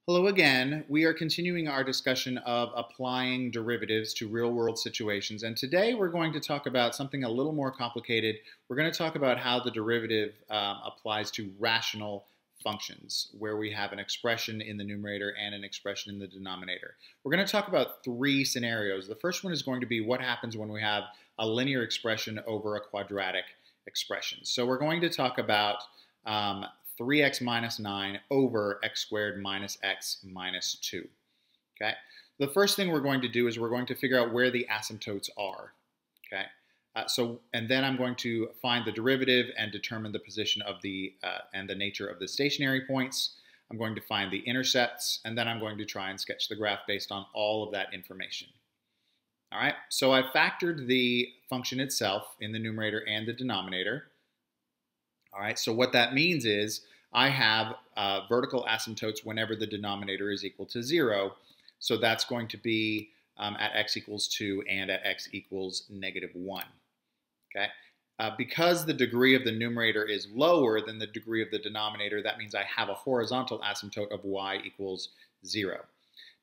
Hello again. We are continuing our discussion of applying derivatives to real-world situations, and today we're going to talk about something a little more complicated. We're going to talk about how the derivative applies to rational functions, where we have an expression in the numerator and an expression in the denominator. We're going to talk about three scenarios. The first one is going to be what happens when we have a linear expression over a quadratic expression. So we're going to talk about 3x minus 9 over x squared minus x minus 2. Okay. The first thing we're going to do is we're going to figure out where the asymptotes are. Okay. And then I'm going to find the derivative and determine the position of the and the nature of the stationary points. I'm going to find the intercepts, and then I'm going to try and sketch the graph based on all of that information. All right. So I factored the function itself in the numerator and the denominator. All right, so what that means is I have vertical asymptotes whenever the denominator is equal to 0. So that's going to be at x equals 2 and at x equals negative 1. Okay, because the degree of the numerator is lower than the degree of the denominator, that means I have a horizontal asymptote of y equals 0.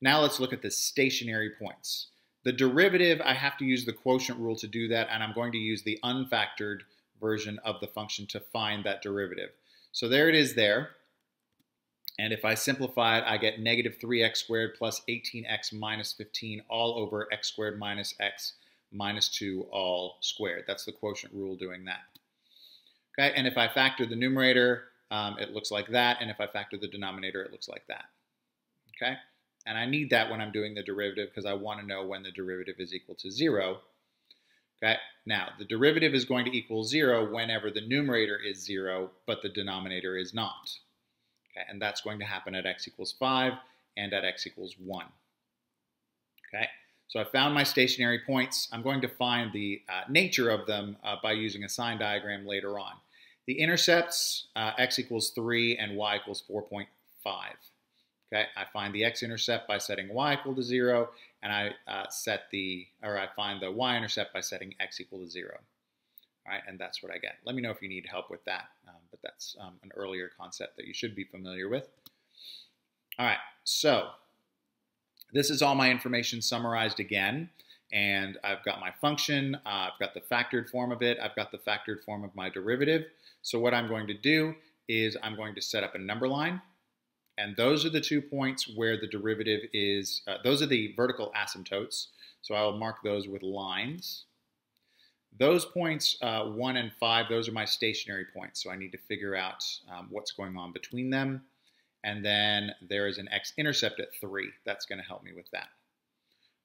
Now let's look at the stationary points. The derivative, I have to use the quotient rule to do that, and I'm going to use the unfactored version of the function to find that derivative. So there it is there. And if I simplify it, I get negative 3x squared plus 18x minus 15 all over x squared minus x minus 2 all squared. That's the quotient rule doing that. Okay, and if I factor the numerator, it looks like that. And if I factor the denominator, it looks like that. Okay, and I need that when I'm doing the derivative because I want to know when the derivative is equal to 0. Okay. Now, the derivative is going to equal 0 whenever the numerator is 0, but the denominator is not. Okay, and that's going to happen at x equals 5 and at x equals 1. Okay, so I found my stationary points. I'm going to find the nature of them by using a sign diagram later on. The intercepts, x equals 3 and y equals 4.5. Okay, I find the x-intercept by setting y equal to 0, and I find the y-intercept by setting x equal to 0. All right, and that's what I get. Let me know if you need help with that, but that's an earlier concept that you should be familiar with. All right, so this is all my information summarized again, and I've got my function, I've got the factored form of it, I've got the factored form of my derivative. So what I'm going to do is I'm going to set up a number line. And those are the 2 points where the derivative is, those are the vertical asymptotes. So I will mark those with lines. Those points, 1 and 5, those are my stationary points. So I need to figure out what's going on between them. And then there is an x-intercept at 3. That's going to help me with that.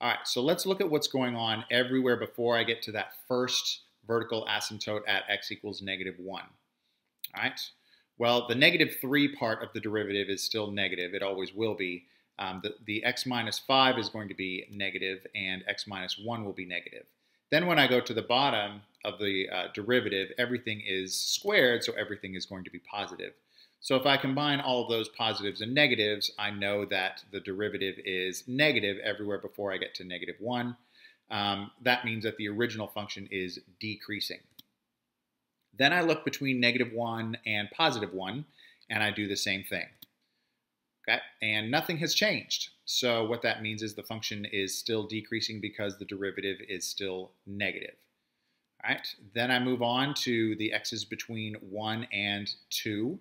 All right, so let's look at what's going on everywhere before I get to that first vertical asymptote at x equals negative 1. All right. Well, the negative 3 part of the derivative is still negative. It always will be. The x minus 5 is going to be negative, and x minus 1 will be negative. Then when I go to the bottom of the derivative, everything is squared, so everything is going to be positive. So if I combine all of those positives and negatives, I know that the derivative is negative everywhere before I get to negative 1. That means that the original function is decreasing. Then I look between negative 1 and positive 1, and I do the same thing. Okay, and nothing has changed. So what that means is the function is still decreasing because the derivative is still negative. All right, then I move on to the x's between 1 and 2.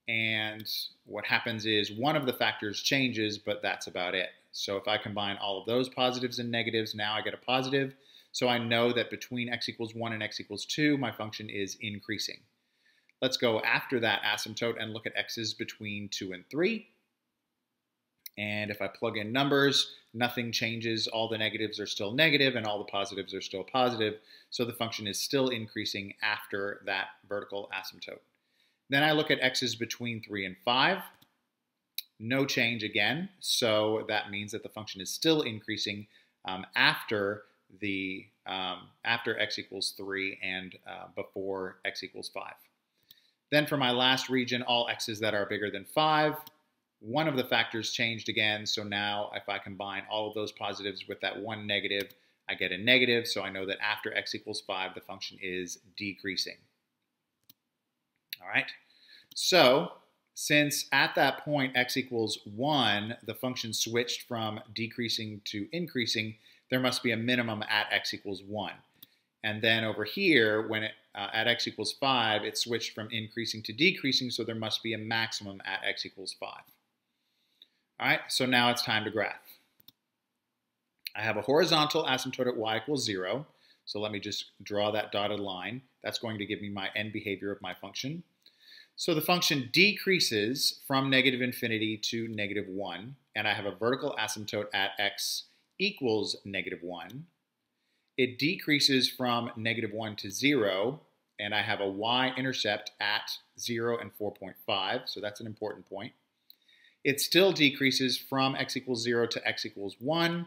And what happens is one of the factors changes, but that's about it. So if I combine all of those positives and negatives, now I get a positive. So I know that between x equals 1 and x equals 2, my function is increasing. Let's go after that asymptote and look at x's between 2 and 3. And if I plug in numbers, nothing changes. All the negatives are still negative and all the positives are still positive. So the function is still increasing after that vertical asymptote. Then I look at x's between 3 and 5. No change again. So that means that the function is still increasing after x equals 3 and before x equals 5. Then for my last region, all x's that are bigger than 5, one of the factors changed again. So now if I combine all of those positives with that one negative, I get a negative. So I know that after x equals 5, the function is decreasing. All right. So Since at that point x equals 1, the function switched from decreasing to increasing, there must be a minimum at x equals 1. And then over here, when at x equals 5, it switched from increasing to decreasing, so there must be a maximum at x equals 5. All right, so now it's time to graph. I have a horizontal asymptote at y equals 0, so let me just draw that dotted line. That's going to give me my end behavior of my function. So the function decreases from negative infinity to negative 1, and I have a vertical asymptote at x equals negative 1. It decreases from negative 1 to 0, and I have a y-intercept at 0 and 4.5, so that's an important point. It still decreases from x equals 0 to x equals 1,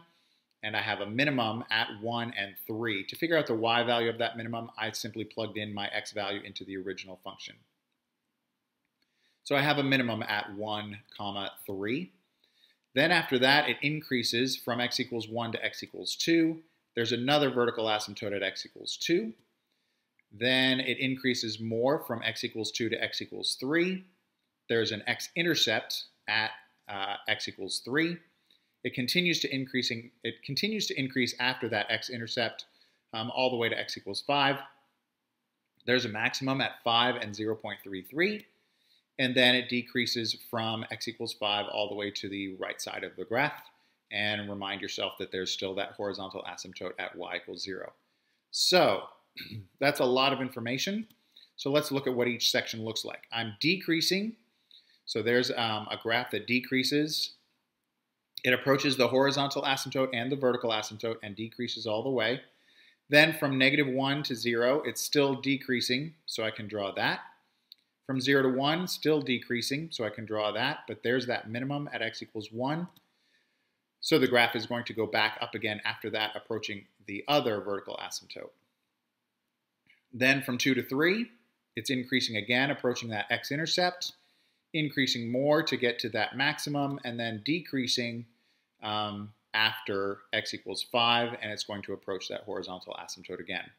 and I have a minimum at 1 and 3. To figure out the y value of that minimum, I simply plugged in my x value into the original function. So I have a minimum at 1, 3. Then after that, it increases from x equals 1 to x equals 2. There's another vertical asymptote at x equals 2. Then it increases more from x equals 2 to x equals 3. There's an x-intercept at x equals 3. It continues to increase after that x-intercept all the way to x equals 5. There's a maximum at 5 and 0.33. And then it decreases from x equals 5 all the way to the right side of the graph. And remind yourself that there's still that horizontal asymptote at y equals 0. So that's a lot of information. So let's look at what each section looks like. I'm decreasing. So there's a graph that decreases. It approaches the horizontal asymptote and the vertical asymptote and decreases all the way. Then from negative 1 to 0, it's still decreasing, so I can draw that. From 0 to 1, still decreasing, so I can draw that, but there's that minimum at x equals 1. So the graph is going to go back up again after that, approaching the other vertical asymptote. Then from 2 to 3, it's increasing again, approaching that x-intercept, increasing more to get to that maximum, and then decreasing after x equals 5, and it's going to approach that horizontal asymptote again.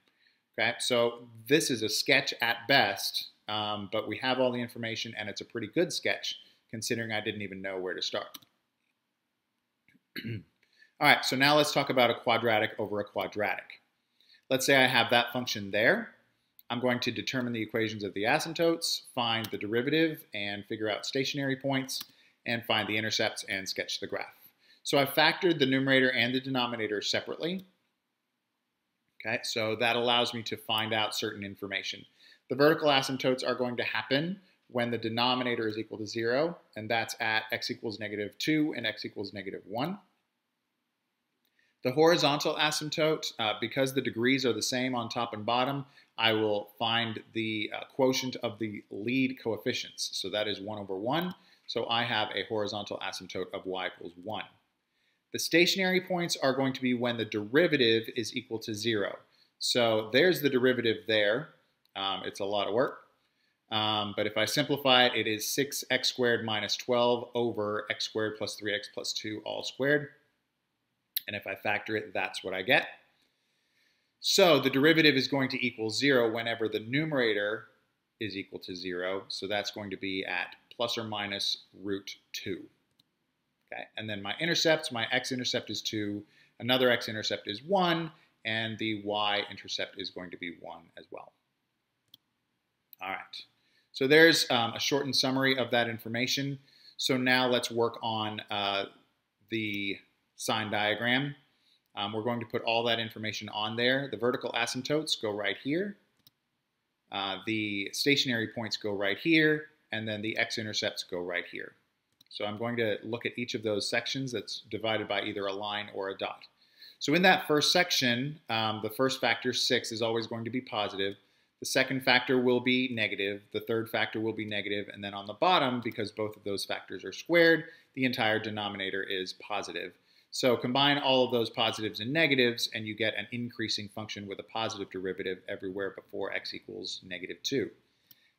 Okay, so this is a sketch at best, but we have all the information, and it's a pretty good sketch, considering I didn't even know where to start. All right, so now let's talk about a quadratic over a quadratic. Let's say I have that function there. I'm going to determine the equations of the asymptotes, find the derivative, and figure out stationary points, and find the intercepts and sketch the graph. So I've factored the numerator and the denominator separately. Okay, so that allows me to find out certain information. The vertical asymptotes are going to happen when the denominator is equal to 0, and that's at x equals negative 2 and x equals negative 1. The horizontal asymptote, because the degrees are the same on top and bottom, I will find the quotient of the lead coefficients. So that is 1 over 1. So I have a horizontal asymptote of y equals 1. The stationary points are going to be when the derivative is equal to 0. So there's the derivative there. It's a lot of work. But if I simplify it, it is 6x squared minus 12 over x squared plus 3x plus 2 all squared. And if I factor it, that's what I get. So the derivative is going to equal 0 whenever the numerator is equal to 0. So that's going to be at plus or minus root 2. Okay, and then my intercepts, my x-intercept is 2, another x-intercept is 1, and the y-intercept is going to be 1 as well. All right, so there's a shortened summary of that information. So now let's work on the sign diagram. We're going to put all that information on there. The vertical asymptotes go right here. The stationary points go right here, and then the x-intercepts go right here. So I'm going to look at each of those sections that's divided by either a line or a dot. So in that first section, the first factor, 6, is always going to be positive. The second factor will be negative. The third factor will be negative. And then on the bottom, because both of those factors are squared, the entire denominator is positive. So combine all of those positives and negatives, and you get an increasing function with a positive derivative everywhere before x equals negative 2.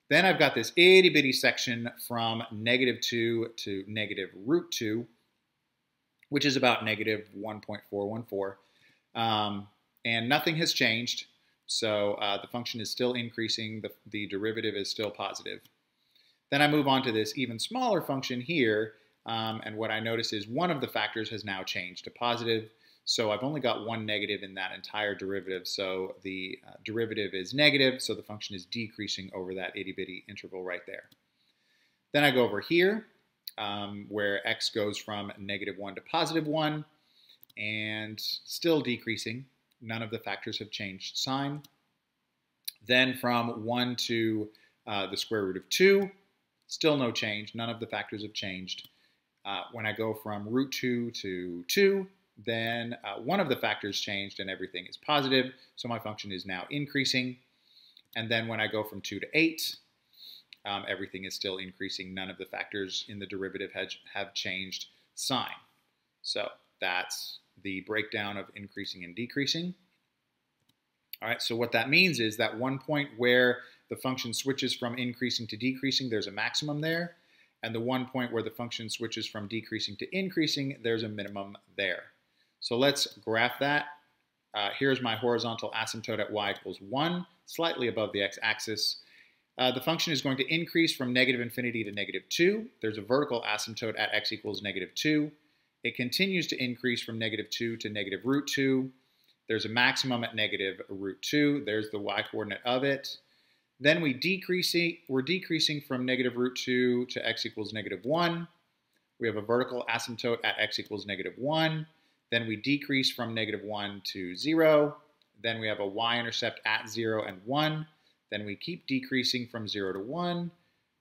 Then I've got this itty-bitty section from negative 2 to negative root 2, which is about negative 1.414. And nothing has changed, so the function is still increasing. The derivative is still positive. Then I move on to this even smaller function here, and what I notice is one of the factors has now changed to positive. So I've only got one negative in that entire derivative, so the derivative is negative, so the function is decreasing over that itty-bitty interval right there. Then I go over here, where x goes from -1 to +1, and still decreasing. None of the factors have changed sign. Then from 1 to the square root of 2, still no change. None of the factors have changed. When I go from root 2 to 2, then one of the factors changed and everything is positive, so my function is now increasing. And then when I go from 2 to 8, everything is still increasing. None of the factors in the derivative have changed sign. So that's the breakdown of increasing and decreasing. All right, so what that means is that one point where the function switches from increasing to decreasing, there's a maximum there. And the one point where the function switches from decreasing to increasing, there's a minimum there. So let's graph that. Here's my horizontal asymptote at y equals 1, slightly above the x-axis. The function is going to increase from -∞ to -2. There's a vertical asymptote at x equals -2. It continues to increase from -2 to -√2. There's a maximum at -√2. There's the y-coordinate of it. Then we're decreasing from -√2 to x equals -1. We have a vertical asymptote at x equals -1. Then we decrease from -1 to 0. Then we have a y-intercept at 0 and 1. Then we keep decreasing from 0 to 1.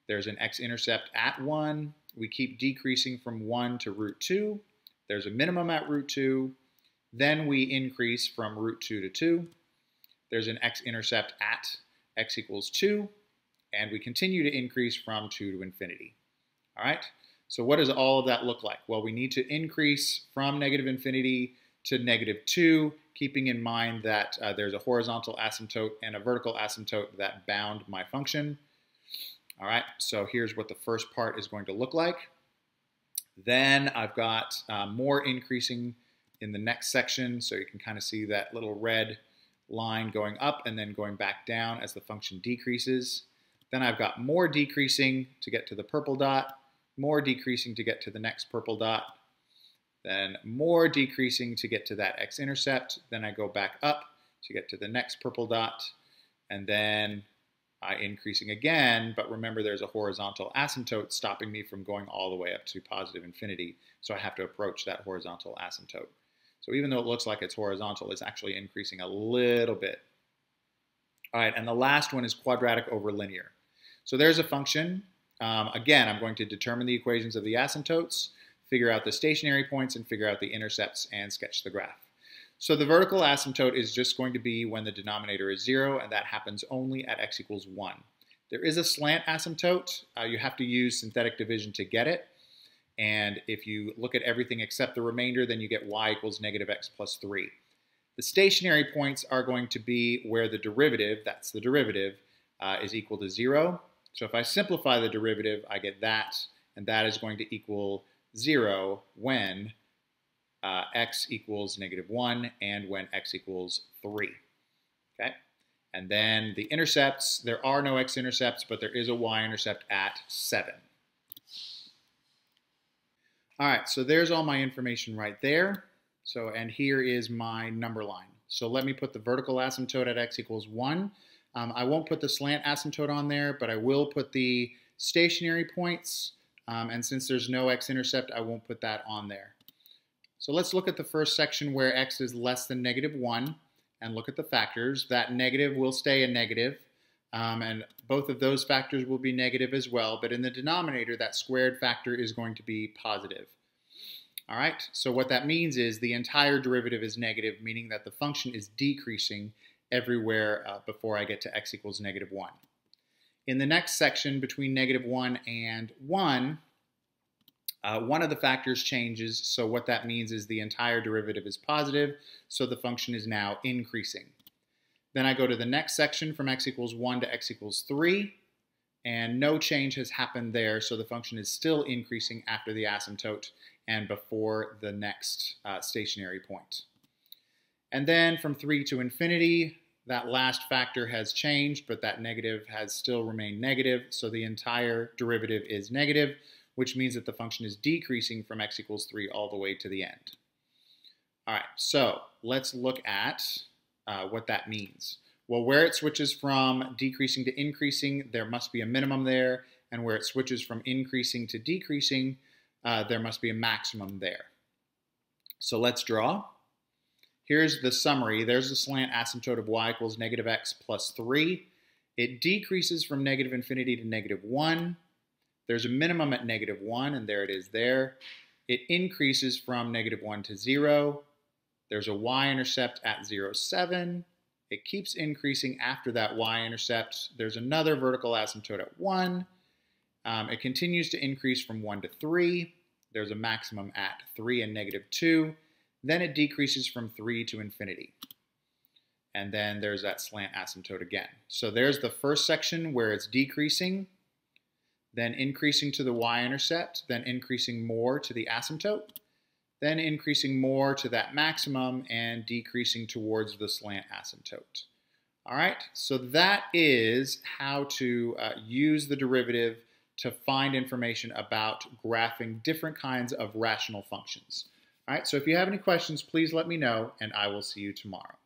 There's an x-intercept at 1. We keep decreasing from 1 to √2. There's a minimum at √2. Then we increase from √2 to 2. There's an x-intercept at x equals 2. And we continue to increase from 2 to infinity. All right? So what does all of that look like? Well, we need to increase from -∞ to -2, keeping in mind that there's a horizontal asymptote and a vertical asymptote that bound my function. All right, so here's what the first part is going to look like. Then I've got more increasing in the next section, so you can kind of see that little red line going up and then going back down as the function decreases. Then I've got more decreasing to get to the purple dot, more decreasing to get to the next purple dot, then more decreasing to get to that x-intercept. Then I go back up to get to the next purple dot, and then increasing again, but remember there's a horizontal asymptote stopping me from going all the way up to +∞, so I have to approach that horizontal asymptote. So even though it looks like it's horizontal, it's actually increasing a little bit. All right, and the last one is quadratic over linear. So there's a function. Again, I'm going to determine the equations of the asymptotes, figure out the stationary points, and figure out the intercepts and sketch the graph. So the vertical asymptote is just going to be when the denominator is 0, and that happens only at x equals 1. There is a slant asymptote. You have to use synthetic division to get it. And if you look at everything except the remainder, then you get y equals -x plus 3. The stationary points are going to be where the derivative, that's the derivative, is equal to 0. So if I simplify the derivative, I get that, and that is going to equal 0 when x equals -1 and when x equals 3. Okay? And then the intercepts, there are no x-intercepts, but there is a y-intercept at 7. All right, so there's all my information right there. So, and here is my number line. So let me put the vertical asymptote at x equals 1. I won't put the slant asymptote on there, but I will put the stationary points. And since there's no x-intercept, I won't put that on there. So let's look at the first section where x is less than -1 and look at the factors. That negative will stay a negative, and both of those factors will be negative as well, but in the denominator, that squared factor is going to be positive. All right, so what that means is the entire derivative is negative, meaning that the function is decreasing everywhere before I get to x equals -1. In the next section, between -1 and 1, one of the factors changes, so what that means is the entire derivative is positive, so the function is now increasing. Then I go to the next section from x equals 1 to x equals 3, and no change has happened there, so the function is still increasing after the asymptote and before the next stationary point. And then from 3 to infinity, That last factor has changed, but that negative has still remained negative, so the entire derivative is negative, which means that the function is decreasing from x equals 3 all the way to the end. All right, so let's look at what that means. Well, where it switches from decreasing to increasing, there must be a minimum there, and where it switches from increasing to decreasing, there must be a maximum there. So let's draw. Here's the summary. There's the slant asymptote of y equals negative x plus 3. It decreases from negative infinity to negative 1. There's a minimum at negative 1, and there it is there. It increases from negative 1 to 0. There's a y-intercept at 0, 7. It keeps increasing after that y-intercept. There's another vertical asymptote at 1. It continues to increase from 1 to 3. There's a maximum at 3 and negative 2. Then it decreases from 3 to infinity. And then there's that slant asymptote again. So there's the first section where it's decreasing, then increasing to the y-intercept, then increasing more to the asymptote, then increasing more to that maximum and decreasing towards the slant asymptote. All right, so that is how to use the derivative to find information about graphing different kinds of rational functions. All right, so if you have any questions, please let me know, and I will see you tomorrow.